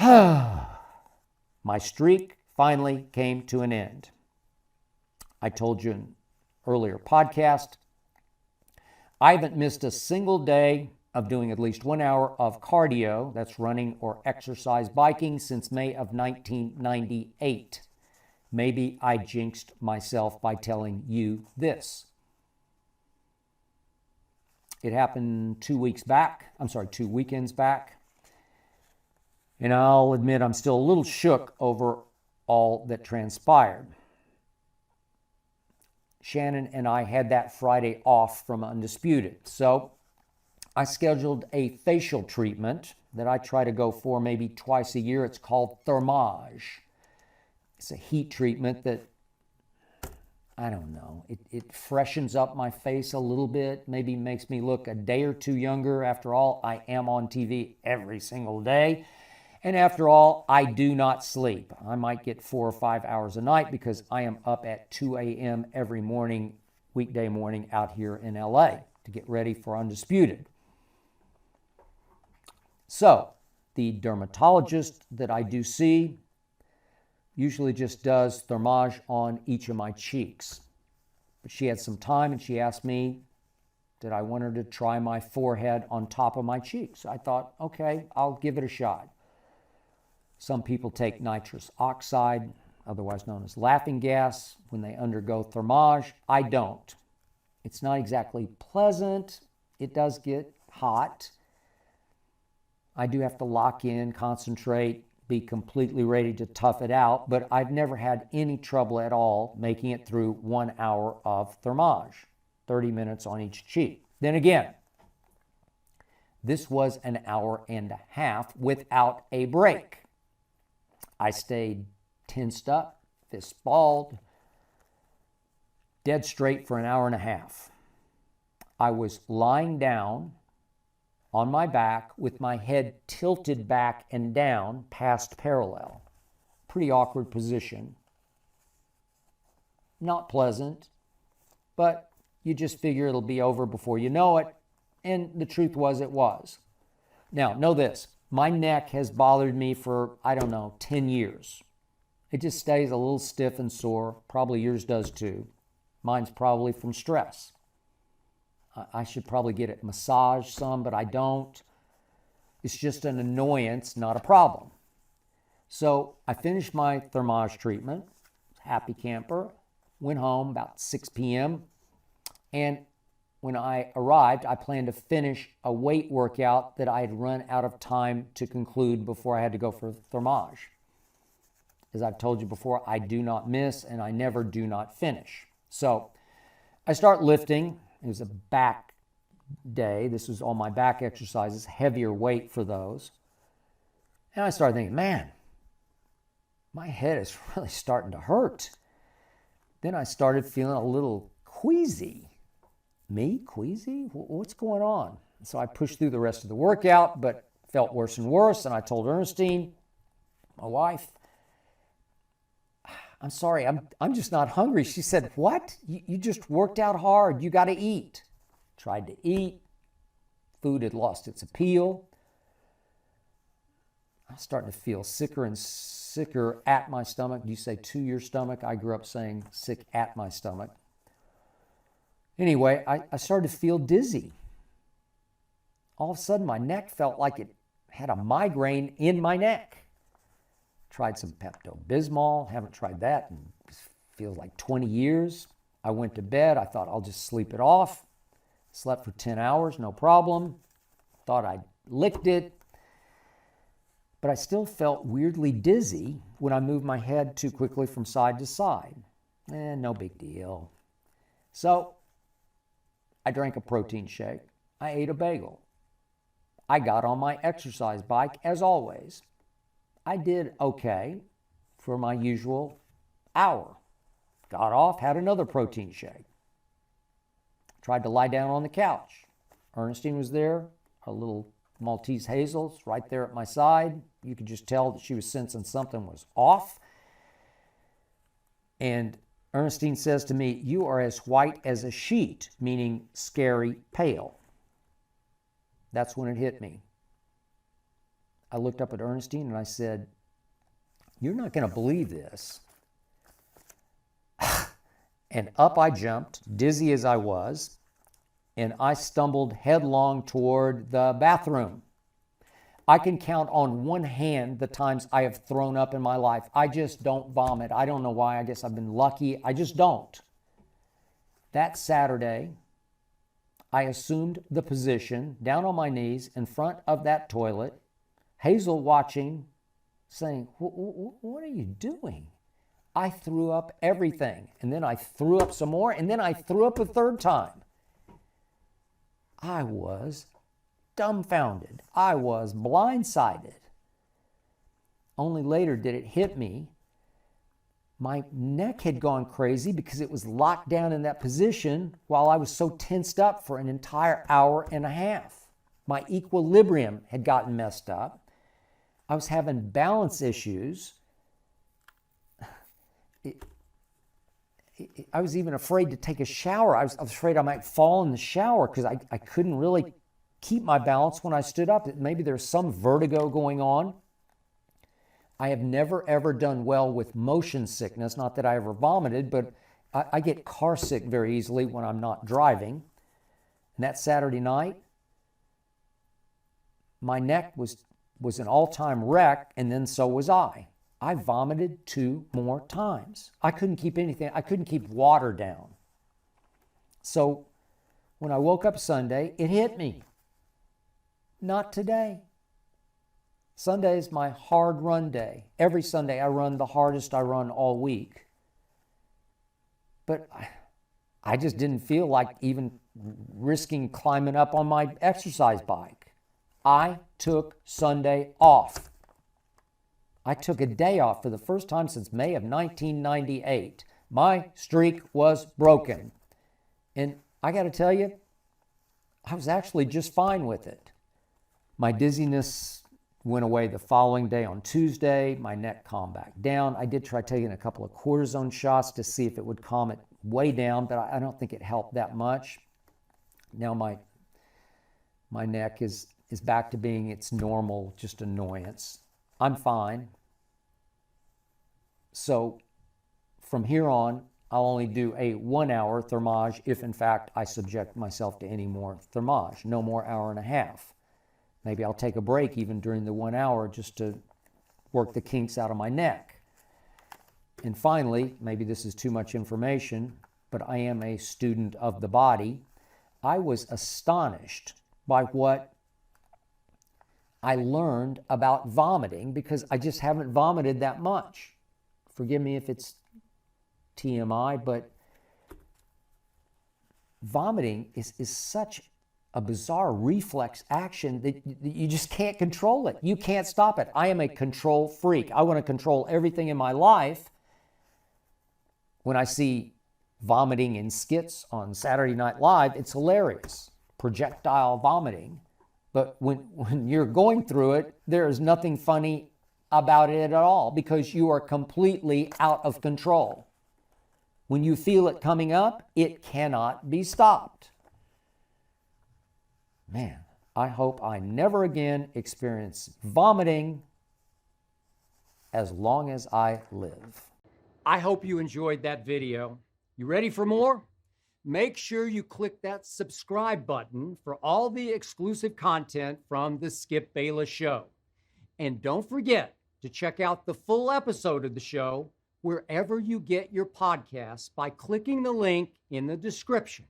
My streak finally came to an end. I told you in an earlier podcast, I haven't missed a single day of doing at least 1 hour of cardio, that's running or exercise biking, since May of 1998. Maybe I jinxed myself by telling you this. It happened 2 weekends back. And I'll admit I'm still a little shook over all that transpired. Shannon and I had that Friday off from Undisputed. So I scheduled a facial treatment that I try to go for maybe twice a year. It's called thermage. It's a heat treatment that, I don't know, it freshens up my face a little bit, maybe makes me look a day or two younger. After all, I am on TV every single day. And after all, I do not sleep. I might get 4 or 5 hours a night because I am up at 2 a.m. every morning, weekday morning out here in LA to get ready for Undisputed. So, the dermatologist that I do see usually just does thermage on each of my cheeks. But she had some time and she asked me, did I want her to try my forehead on top of my cheeks? I thought, okay, I'll give it a shot. Some people take nitrous oxide, otherwise known as laughing gas, when they undergo thermage. I don't. It's not exactly pleasant. It does get hot. I do have to lock in, concentrate, be completely ready to tough it out, but I've never had any trouble at all making it through 1 hour of thermage, 30 minutes on each cheek. Then again, this was an hour and a half without a break. I stayed tensed up, fist balled, dead straight for an hour and a half. I was lying down on my back with my head tilted back and down past parallel. Pretty awkward position. Not pleasant, but you just figure it'll be over before you know it. And the truth was, it was. Now, know this. My neck has bothered me for, 10 years. It just stays a little stiff and sore. Probably yours does too. Mine's probably from stress. I should probably get it massaged some, but I don't. It's just an annoyance, not a problem. So I finished my thermage treatment, happy camper, went home about 6 p.m. And when I arrived, I planned to finish a weight workout that I had run out of time to conclude before I had to go for thermage. As I've told you before, I do not miss and I never do not finish. So I start lifting. It was a back day. This was all my back exercises, heavier weight for those. And I started thinking, man, my head is really starting to hurt. Then I started feeling a little queasy. Me? Queasy? What's going on? So I pushed through the rest of the workout, but felt worse and worse. And I told Ernestine, my wife, I'm sorry, I'm just not hungry. She said, what? You just worked out hard. You got to eat. Tried to eat. Food had lost its appeal. I was starting to feel sicker and sicker at my stomach. Do you say to your stomach? I grew up saying sick at my stomach. Anyway, I started to feel dizzy. All of a sudden, my neck felt like it had a migraine in my neck. Tried some Pepto-Bismol. Haven't tried that in feels like 20 years. I went to bed. I thought I'll just sleep it off. Slept for 10 hours, no problem. Thought I licked it. But I still felt weirdly dizzy when I moved my head too quickly from side to side. No big deal. So I drank a protein shake. I ate a bagel. I got on my exercise bike as always. I did okay for my usual hour. Got off, had another protein shake. Tried to lie down on the couch. Ernestine was there, a little Maltese Hazel's right there at my side. You could just tell that she was sensing something was off. And Ernestine says to me, you are as white as a sheet, meaning scary pale. That's when it hit me. I looked up at Ernestine and I said, "You're not going to believe this." And up I jumped, dizzy as I was, and I stumbled headlong toward the bathroom. I can count on one hand the times I have thrown up in my life. I just don't vomit. I don't know why. I guess I've been lucky. I just don't. That Saturday, I assumed the position down on my knees in front of that toilet, Hazel watching, saying, "What are you doing?" I threw up everything, and then I threw up some more, and then I threw up a third time. I was dumbfounded. I was blindsided. Only later did it hit me. My neck had gone crazy because it was locked down in that position while I was so tensed up for an entire hour and a half. My equilibrium had gotten messed up. I was having balance issues. I was even afraid to take a shower. I was afraid I might fall in the shower because I couldn't really keep my balance when I stood up. Maybe there's some vertigo going on. I have never, ever done well with motion sickness. Not that I ever vomited, but I get car sick very easily when I'm not driving. And that Saturday night, my neck was an all-time wreck, and then so was I. I vomited 2 more times. I couldn't keep anything. I couldn't keep water down. So when I woke up Sunday, it hit me. Not today. Sunday is my hard run day. Every Sunday I run the hardest I run all week. But I just didn't feel like even risking climbing up on my exercise bike. I took Sunday off. I took a day off for the first time since May of 1998. My streak was broken. And I got to tell you, I was actually just fine with it. My dizziness went away the following day on Tuesday. My neck calmed back down. I did try taking a couple of cortisone shots to see if it would calm it way down, but I don't think it helped that much. Now my neck is back to being its normal, just annoyance. I'm fine. So from here on, I'll only do a 1-hour thermage if in fact I subject myself to any more thermage. No more hour and a half. Maybe I'll take a break even during the 1 hour just to work the kinks out of my neck. And finally, maybe this is too much information, but I am a student of the body. I was astonished by what I learned about vomiting because I just haven't vomited that much. Forgive me if it's TMI, but vomiting is such a bizarre reflex action that you just can't control it. You can't stop it. I am a control freak. I want to control everything in my life. When I see vomiting in skits on Saturday Night Live, it's hilarious. Projectile vomiting. But when you're going through it, there is nothing funny about it at all because you are completely out of control. When you feel it coming up, it cannot be stopped. Man, I hope I never again experience vomiting as long as I live. I hope you enjoyed that video. You ready for more? Make sure you click that subscribe button for all the exclusive content from the Skip Bayless Show. And don't forget to check out the full episode of the show wherever you get your podcasts by clicking the link in the description.